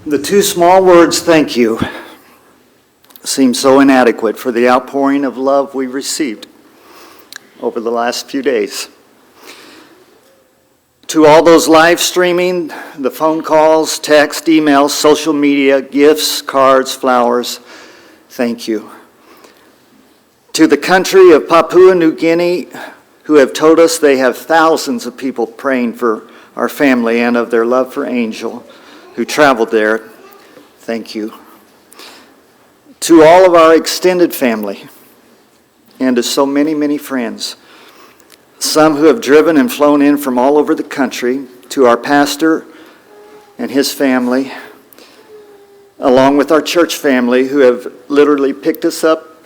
The two small words, thank you, seem so inadequate for the outpouring of love we received over the last few days. To all those live streaming, the phone calls, text, emails, social media, gifts, cards, flowers, thank you. To the country of Papua New Guinea, who have told us they have thousands of people praying for our family and of their love for Angel, who traveled there, thank you. To all of our extended family, and to so many, many friends, some who have driven and flown in from all over the country, to our pastor and his family, along with our church family who have literally picked us up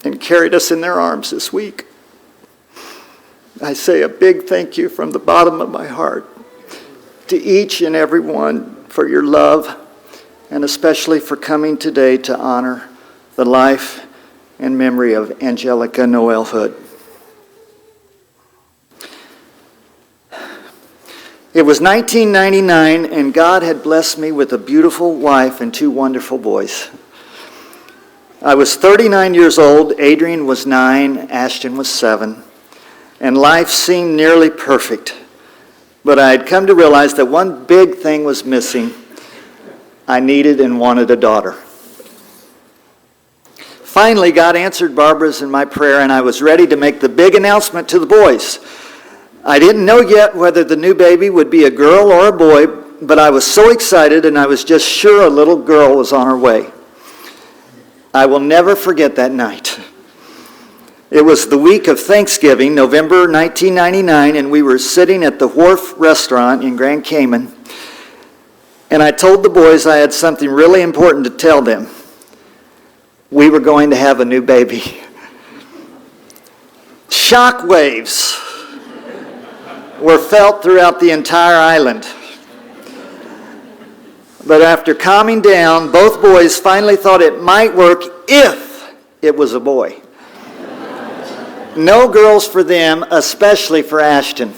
and carried us in their arms this week. I say a big thank you from the bottom of my heart to each and every one for your love, and especially for coming today to honor the life and memory of Angelica Noel Hood. It was 1999, and God had blessed me with a beautiful wife and two wonderful boys. I was 39 years old, Adrian was 9, Ashton was 7, and life seemed nearly perfect. But I had come to realize that one big thing was missing. I needed and wanted a daughter. Finally, God answered Barbara's and my prayer, and I was ready to make the big announcement to the boys. I didn't know yet whether the new baby would be a girl or a boy, but I was so excited, and I was just sure a little girl was on her way. I will never forget that night. It was the week of Thanksgiving, November 1999, and we were sitting at the Wharf restaurant in Grand Cayman, and I told the boys I had something really important to tell them. We were going to have a new baby. Shock waves were felt throughout the entire island. But after calming down, both boys finally thought it might work if it was a boy. No girls for them, especially for Ashton.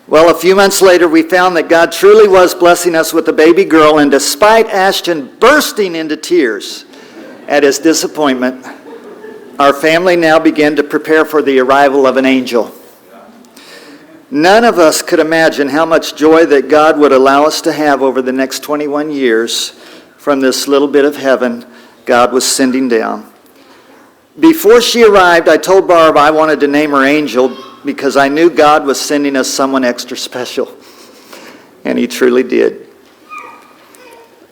Well, a few months later, we found that God truly was blessing us with a baby girl, and despite Ashton bursting into tears at his disappointment, our family now began to prepare for the arrival of an angel. None of us could imagine how much joy that God would allow us to have over the next 21 years from this little bit of heaven God was sending down. Before she arrived, I told Barb I wanted to name her Angel because I knew God was sending us someone extra special. And he truly did.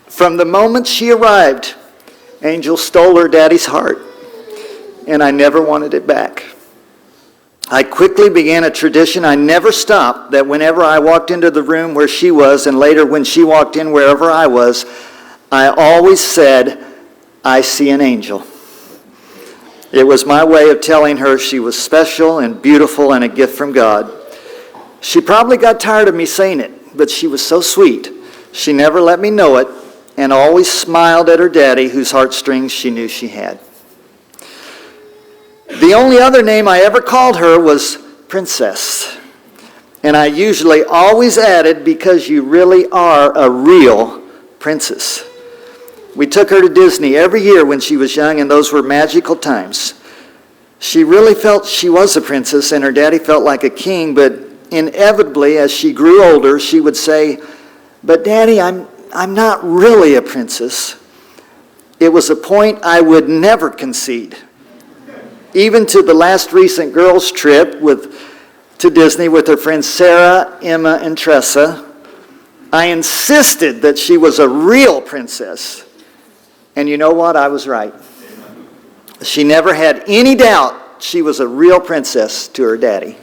From the moment she arrived, Angel stole her daddy's heart, and I never wanted it back. I quickly began a tradition I never stopped, that whenever I walked into the room where she was, and later when she walked in wherever I was, I always said, "I see an angel." It was my way of telling her she was special and beautiful and a gift from God. She probably got tired of me saying it, but she was so sweet. She never let me know it and always smiled at her daddy, whose heartstrings she knew she had. The only other name I ever called her was Princess. And I usually always added, because you really are a real princess. We took her to Disney every year when she was young, and those were magical times. She really felt she was a princess, and her daddy felt like a king, but inevitably, as she grew older, she would say, "But Daddy, I'm not really a princess." It was a point I would never concede. Even to the last recent girls' trip to Disney with her friends Sarah, Emma, and Tressa, I insisted that she was a real princess. And you know what? I was right. She never had any doubt she was a real princess to her daddy.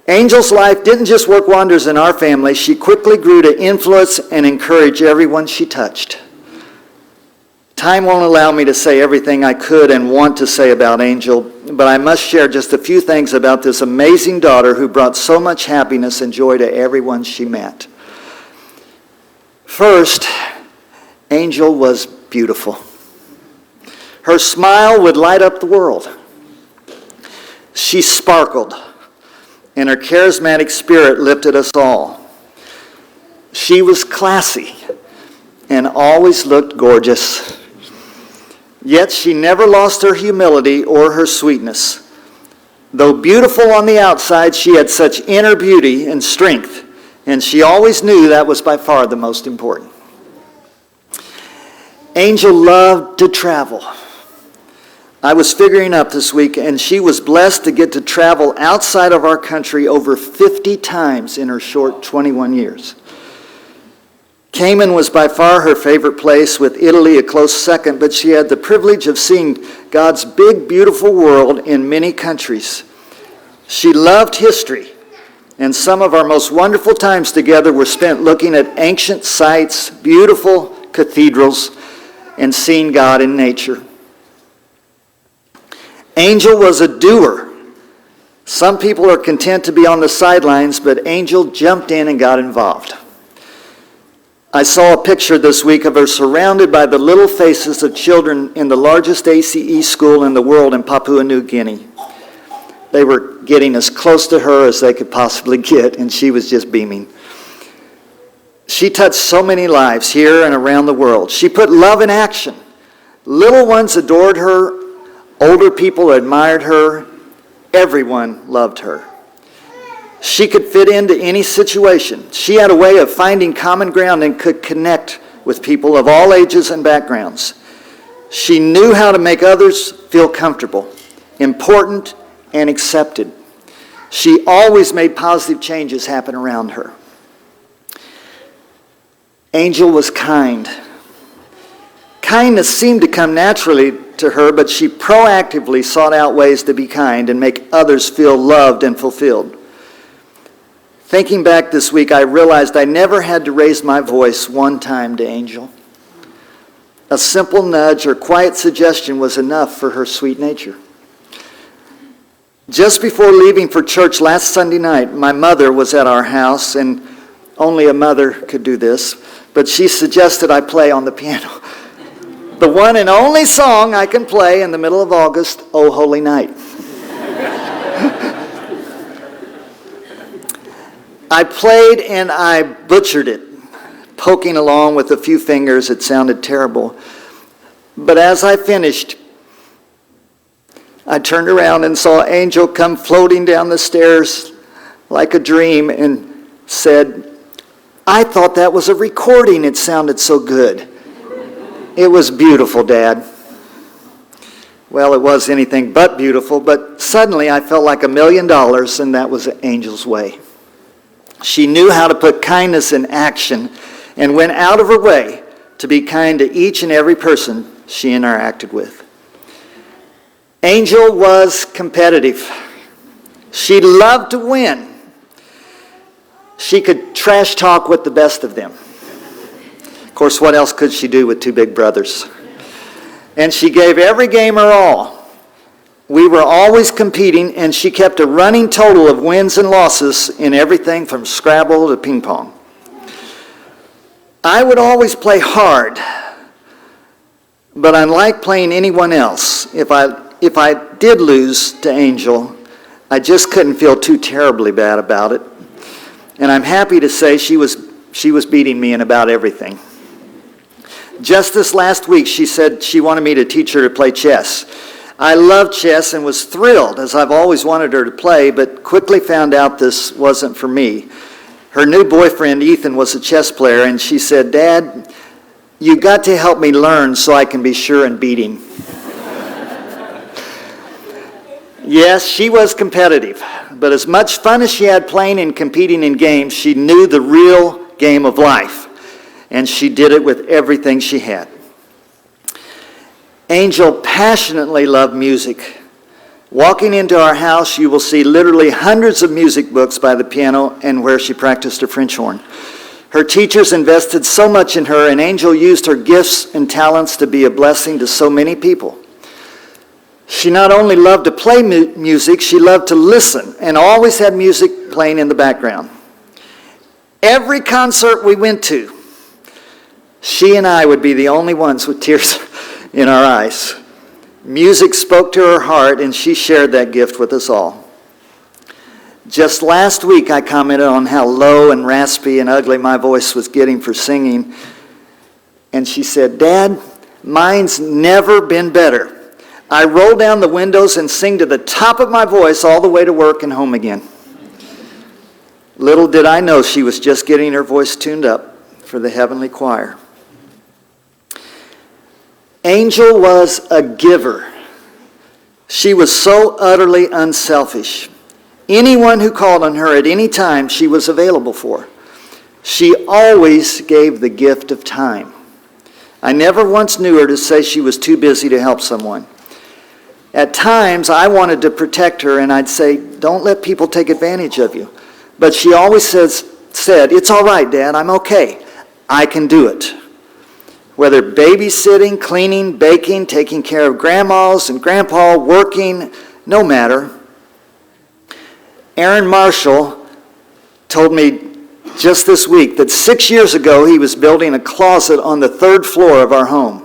Angel's life didn't just work wonders in our family. She quickly grew to influence and encourage everyone she touched. Time won't allow me to say everything I could and want to say about Angel, but I must share just a few things about this amazing daughter who brought so much happiness and joy to everyone she met. First, Angel was beautiful. Her smile would light up the world. She sparkled, and her charismatic spirit lifted us all. She was classy and always looked gorgeous. Yet she never lost her humility or her sweetness. Though beautiful on the outside, she had such inner beauty and strength, and she always knew that was by far the most important. Angel loved to travel. I was figuring up this week, and she was blessed to get to travel outside of our country over 50 times in her short 21 years. Cayman was by far her favorite place, with Italy a close second, but she had the privilege of seeing God's big, beautiful world in many countries. She loved history, and some of our most wonderful times together were spent looking at ancient sites, beautiful cathedrals, and seeing God in nature. Angel was a doer. Some people are content to be on the sidelines, but Angel jumped in and got involved. I saw a picture this week of her surrounded by the little faces of children in the largest ACE school in the world in Papua New Guinea. They were getting as close to her as they could possibly get, and she was just beaming. She touched so many lives here and around the world. She put love in action. Little ones adored her. Older people admired her. Everyone loved her. She could fit into any situation. She had a way of finding common ground and could connect with people of all ages and backgrounds. She knew how to make others feel comfortable, important, and accepted. She always made positive changes happen around her. Angel was kind. Kindness seemed to come naturally to her, but she proactively sought out ways to be kind and make others feel loved and fulfilled. Thinking back this week, I realized I never had to raise my voice one time to Angel. A simple nudge or quiet suggestion was enough for her sweet nature. Just before leaving for church last Sunday night, my mother was at our house, and only a mother could do this, but she suggested I play on the piano. The one and only song I can play in the middle of August, "O Holy Night." I played and I butchered it, poking along with a few fingers. It sounded terrible. But as I finished, I turned around and saw Angel come floating down the stairs like a dream and said, "I thought that was a recording. It sounded so good." "It was beautiful, Dad." Well, it was anything but beautiful, but suddenly I felt like $1 million, and that was Angel's way. She knew how to put kindness in action and went out of her way to be kind to each and every person she interacted with. Angel was competitive. She loved to win. She could trash talk with the best of them. Of course, what else could she do with two big brothers? And she gave every game her all. We were always competing, and she kept a running total of wins and losses in everything from Scrabble to ping pong. I would always play hard, but unlike playing anyone else, if I did lose to Angel, I just couldn't feel too terribly bad about it. And I'm happy to say she was beating me in about everything. Just this last week, she said she wanted me to teach her to play chess. I love chess and was thrilled, as I've always wanted her to play, but quickly found out this wasn't for me. Her new boyfriend, Ethan, was a chess player, and she said, "Dad, you got to help me learn so I can be sure and beat him." Yes, she was competitive, but as much fun as she had playing and competing in games, she knew the real game of life, and she did it with everything she had. Angel passionately loved music. Walking into our house, you will see literally hundreds of music books by the piano and where she practiced her French horn. Her teachers invested so much in her, and Angel used her gifts and talents to be a blessing to so many people. She not only loved to play music, she loved to listen and always had music playing in the background. Every concert we went to, she and I would be the only ones with tears in our eyes. Music spoke to her heart, and she shared that gift with us all. Just last week, I commented on how low and raspy and ugly my voice was getting for singing. And she said, "Dad, mine's never been better. I roll down the windows and sing to the top of my voice all the way to work and home again." Little did I know she was just getting her voice tuned up for the heavenly choir. Angel was a giver. She was so utterly unselfish. Anyone who called on her at any time, she was available for. She always gave the gift of time. I never once knew her to say she was too busy to help someone. At times, I wanted to protect her, and I'd say, "Don't let people take advantage of you." But she always said, "It's all right, Dad, I'm okay. I can do it." Whether babysitting, cleaning, baking, taking care of grandmas and grandpa, working, no matter. Aaron Marshall told me just this week that 6 years ago he was building a closet on the 3rd floor of our home.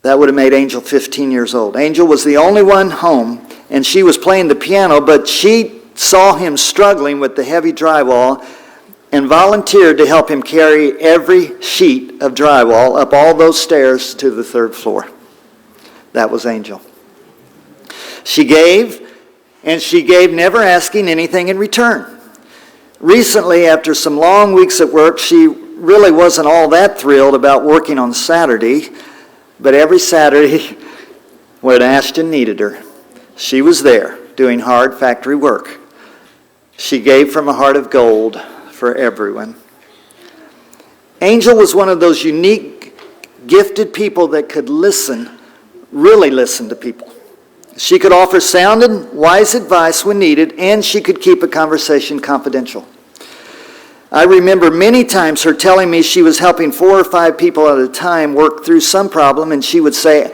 That would have made Angel 15 years old. Angel was the only one home, and she was playing the piano, but she saw him struggling with the heavy drywall and volunteered to help him carry every sheet of drywall up all those stairs to the 3rd floor. That was Angel. She gave, and she gave never asking anything in return. Recently, after some long weeks at work, she really wasn't all that thrilled about working on Saturday, but every Saturday when Ashton needed her, she was there doing hard factory work. She gave from a heart of gold for everyone. Angel was one of those unique, gifted people that could listen, really listen to people. She could offer sound and wise advice when needed, and she could keep a conversation confidential. I remember many times her telling me she was helping 4 or 5 people at a time work through some problem, and she would say,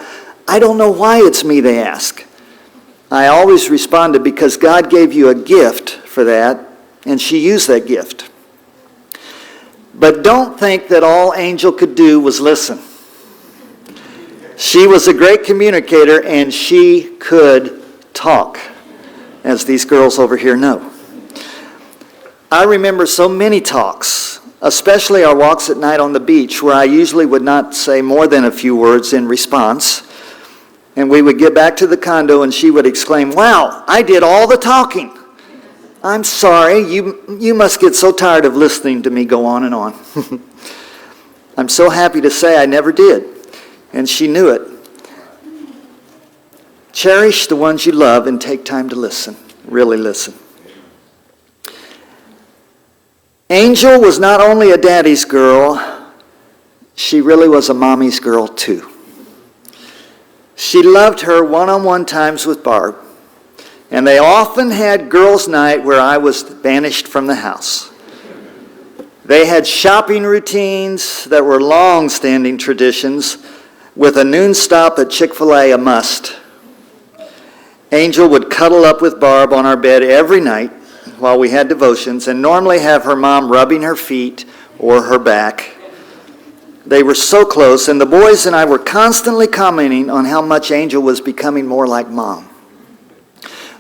"I don't know why it's me they ask." I always responded, "Because God gave you a gift for that, and she used that gift." But don't think that all Angel could do was listen. She was a great communicator, and she could talk, as these girls over here know. I remember so many talks, especially our walks at night on the beach, where I usually would not say more than a few words in response. And we would get back to the condo, and she would exclaim, "Wow, I did all the talking. I'm sorry, you must get so tired of listening to me go on and on." I'm so happy to say I never did, and she knew it. Cherish the ones you love and take time to listen, really listen. Angel was not only a daddy's girl, she really was a mommy's girl too. She loved her one-on-one times with Barb, and they often had girls' night where I was banished from the house. They had shopping routines that were long-standing traditions, with a noon stop at Chick-fil-A a must. Angel would cuddle up with Barb on our bed every night while we had devotions, and normally have her mom rubbing her feet or her back. They were so close, and the boys and I were constantly commenting on how much Angel was becoming more like Mom.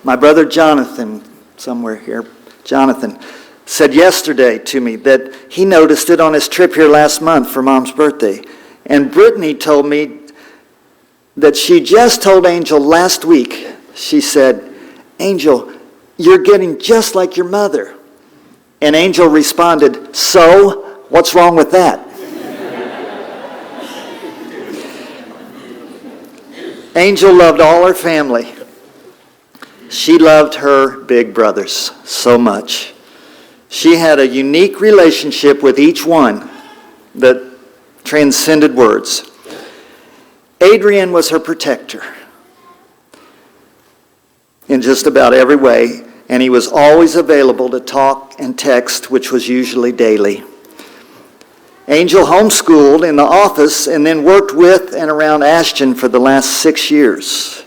My brother Jonathan, somewhere here, Jonathan, said yesterday to me that he noticed it on his trip here last month for Mom's birthday. And Brittany told me that she just told Angel last week, she said, "Angel, you're getting just like your mother." And Angel responded, "So, what's wrong with that?" Angel loved all her family. She loved her big brothers so much. She had a unique relationship with each one that transcended words. Adrian was her protector in just about every way, and he was always available to talk and text, which was usually daily. Angel homeschooled in the office and then worked with and around Ashton for the last 6 years.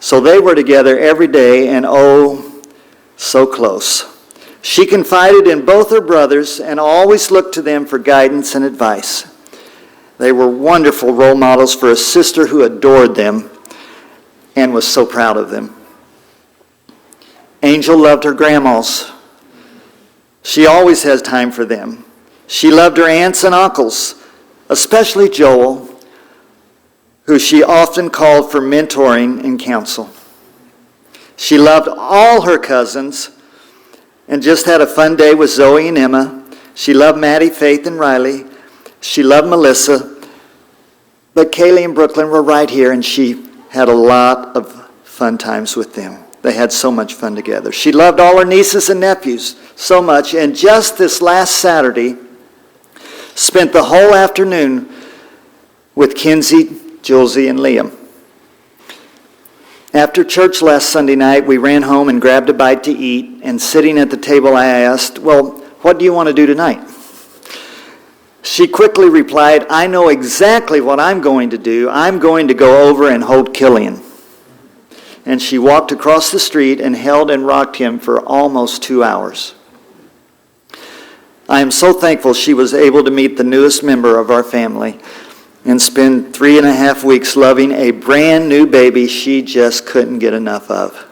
So they were together every day, and oh, so close. She confided in both her brothers and always looked to them for guidance and advice. They were wonderful role models for a sister who adored them and was so proud of them. Angel loved her grandmas. She always has time for them. She loved her aunts and uncles, especially Joel, who she often called for mentoring and counsel. She loved all her cousins and just had a fun day with Zoe and Emma. She loved Maddie, Faith, and Riley. She loved Melissa. But Kaylee and Brooklyn were right here, and she had a lot of fun times with them. They had so much fun together. She loved all her nieces and nephews so much, and just this last Saturday, spent the whole afternoon with Kinsey, Julesy, and Liam. After church last Sunday night, we ran home and grabbed a bite to eat, and sitting at the table, I asked, "Well, what do you want to do tonight?" She quickly replied, "I know exactly what I'm going to do. I'm going to go over and hold Killian." And she walked across the street and held and rocked him for almost 2 hours. I am so thankful she was able to meet the newest member of our family and spend 3.5 weeks loving a brand new baby she just couldn't get enough of.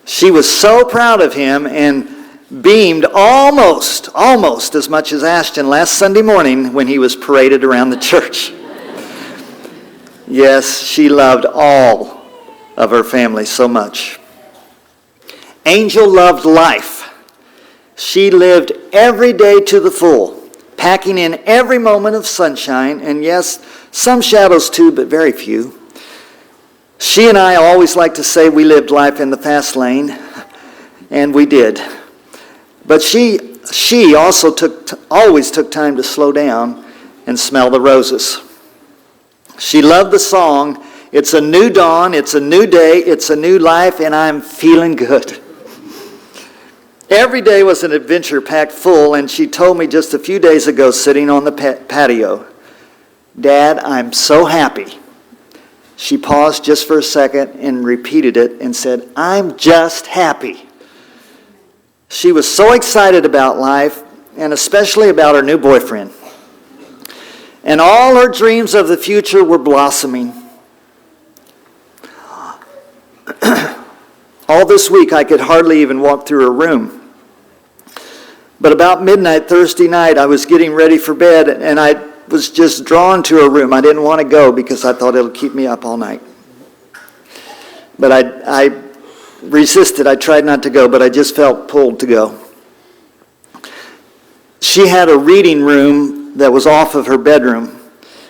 She was so proud of him and beamed almost as much as Ashton last Sunday morning when he was paraded around the church. Yes, she loved all of her family so much. Angel loved life. She lived every day to the full, packing in every moment of sunshine, and yes, some shadows too, but very few. She and I always like to say we lived life in the fast lane, and we did. But she also always took time to slow down and smell the roses. She loved the song, "It's a new dawn, it's a new day, it's a new life, and I'm feeling good." Every day was an adventure packed full, and she told me just a few days ago sitting on the patio, "Dad, I'm so happy." She paused just for a second and repeated it and said, "I'm just happy." She was so excited about life, and especially about her new boyfriend. And all her dreams of the future were blossoming. All this week, I could hardly even walk through her room. But about midnight Thursday night, I was getting ready for bed, and I was just drawn to her room. I didn't want to go because I thought it'll keep me up all night. But I resisted. I tried not to go, but I just felt pulled to go. She had a reading room that was off of her bedroom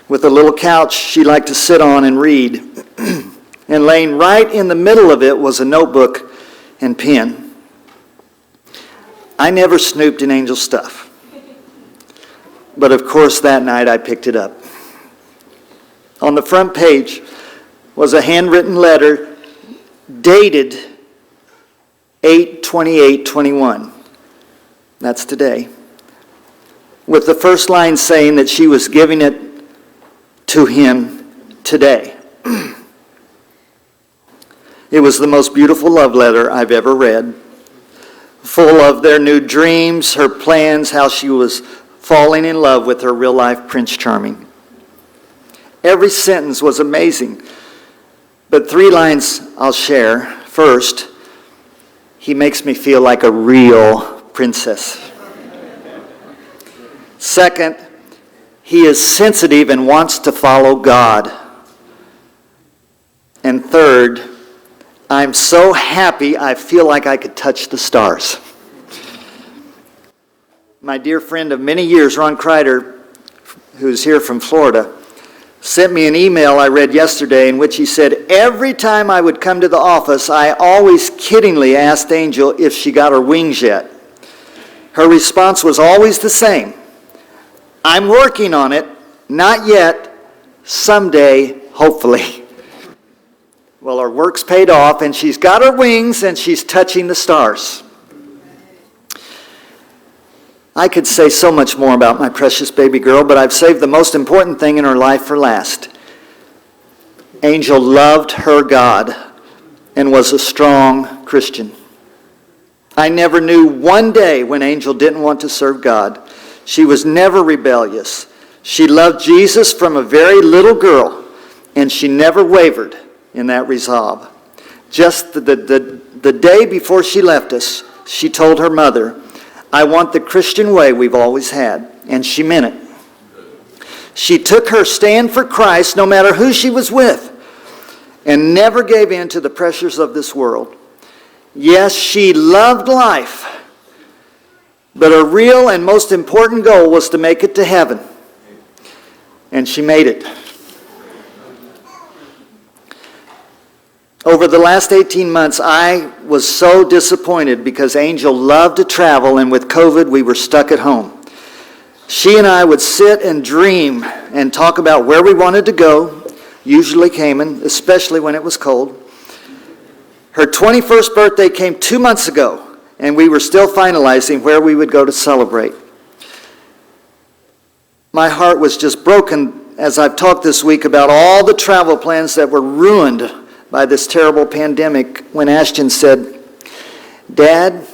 with a little couch she liked to sit on and read. And laying right in the middle of it was a notebook and pen. I never snooped in Angel's stuff. But of course that night I picked it up. On the front page was a handwritten letter dated 8/28/21. That's today. With the first line saying that she was giving it to him today. It was the most beautiful love letter I've ever read, full of their new dreams, her plans, how she was falling in love with her real-life Prince Charming. Every sentence was amazing, but 3 lines I'll share. First, he makes me feel like a real princess. Second, he is sensitive and wants to follow God. And third, I'm so happy I feel like I could touch the stars. My dear friend of many years, Ron Kreider, who's here from Florida, sent me an email I read yesterday in which he said, "Every time I would come to the office, I always kiddingly asked Angel if she got her wings yet. Her response was always the same. I'm working on it, not yet, someday, hopefully." Well, her work's paid off, and she's got her wings, and she's touching the stars. I could say so much more about my precious baby girl, but I've saved the most important thing in her life for last. Angel loved her God and was a strong Christian. I never knew one day when Angel didn't want to serve God. She was never rebellious. She loved Jesus from a very little girl, and she never wavered in that resolve. Just the The day before she left us, she told her mother, "I want the Christian way we've always had." And she meant it. She took her stand for Christ no matter who she was with, and never gave in to the pressures of this world. Yes, she loved life, but her real and most important goal was to make it to heaven. And she made it. Over the last 18 months, I was so disappointed because Angel loved to travel, and with COVID, we were stuck at home. She and I would sit and dream and talk about where we wanted to go, usually Cayman, especially when it was cold. Her 21st birthday came 2 months ago, and we were still finalizing where we would go to celebrate. My heart was just broken as I've talked this week about all the travel plans that were ruined by this terrible pandemic when Ashton said, "Dad,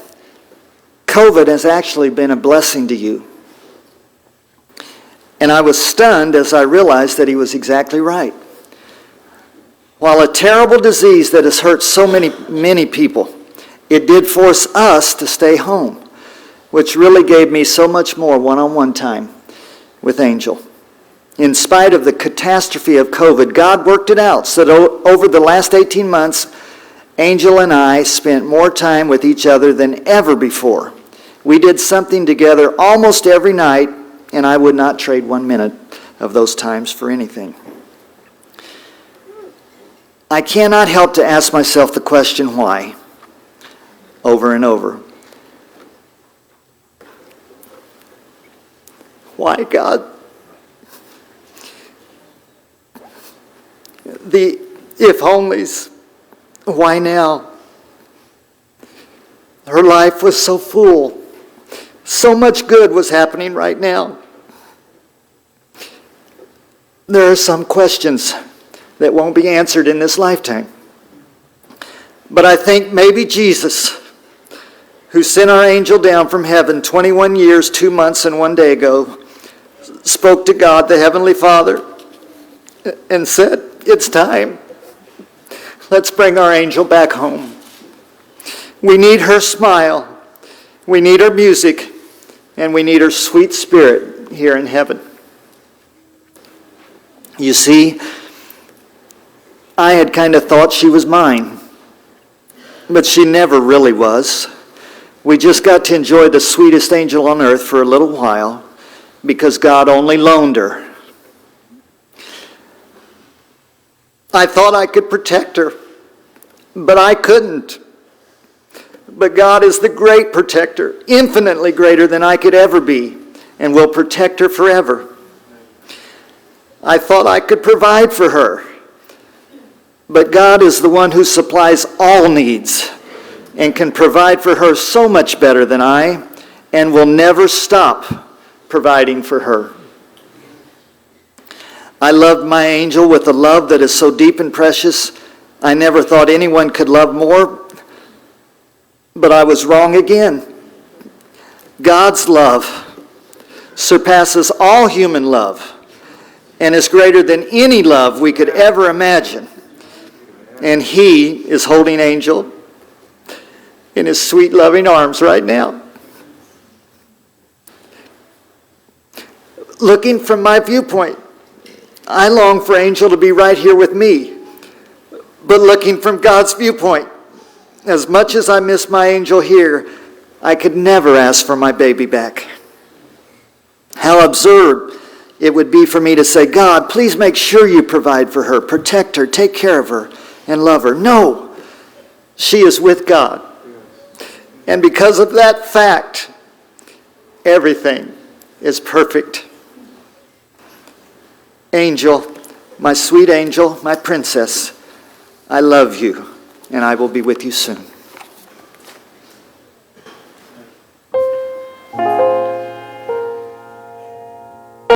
COVID has actually been a blessing to you." And I was stunned as I realized that he was exactly right. While a terrible disease that has hurt so many people, it did force us to stay home, which really gave me so much more one-on-one time with Angel. In spite of the catastrophe of COVID, God worked it out so that over the last 18 months, Angel and I spent more time with each other than ever before. We did something together almost every night, and I would not trade 1 minute of those times for anything. I cannot help to ask myself the question, why? Over and over. Why, God? The if-onlys. Why now? Her life was so full. So much good was happening right now. There are some questions that won't be answered in this lifetime. But I think maybe Jesus, who sent our angel down from heaven 21 years, 2 months, and 1 day ago, spoke to God, the Heavenly Father, and said, "It's time. Let's bring our angel back home. We need her smile. We need her music. And we need her sweet spirit here in heaven." You see, I had kind of thought she was mine, but she never really was. We just got to enjoy the sweetest angel on earth for a little while because God only loaned her. I thought I could protect her, but I couldn't. But God is the great protector, infinitely greater than I could ever be, and will protect her forever. I thought I could provide for her, but God is the one who supplies all needs and can provide for her so much better than I, and will never stop providing for her. I loved my angel with a love that is so deep and precious, I never thought anyone could love more, but I was wrong again. God's love surpasses all human love and is greater than any love we could ever imagine. And He is holding Angel in His sweet, loving arms right now. Looking from my viewpoint, I long for Angel to be right here with me. But looking from God's viewpoint, as much as I miss my angel here, I could never ask for my baby back. How absurd it would be for me to say, "God, please make sure you provide for her, protect her, take care of her, and love her." No, she is with God. And because of that fact, everything is perfect. Angel, my sweet angel, my princess, I love you, and I will be with you soon.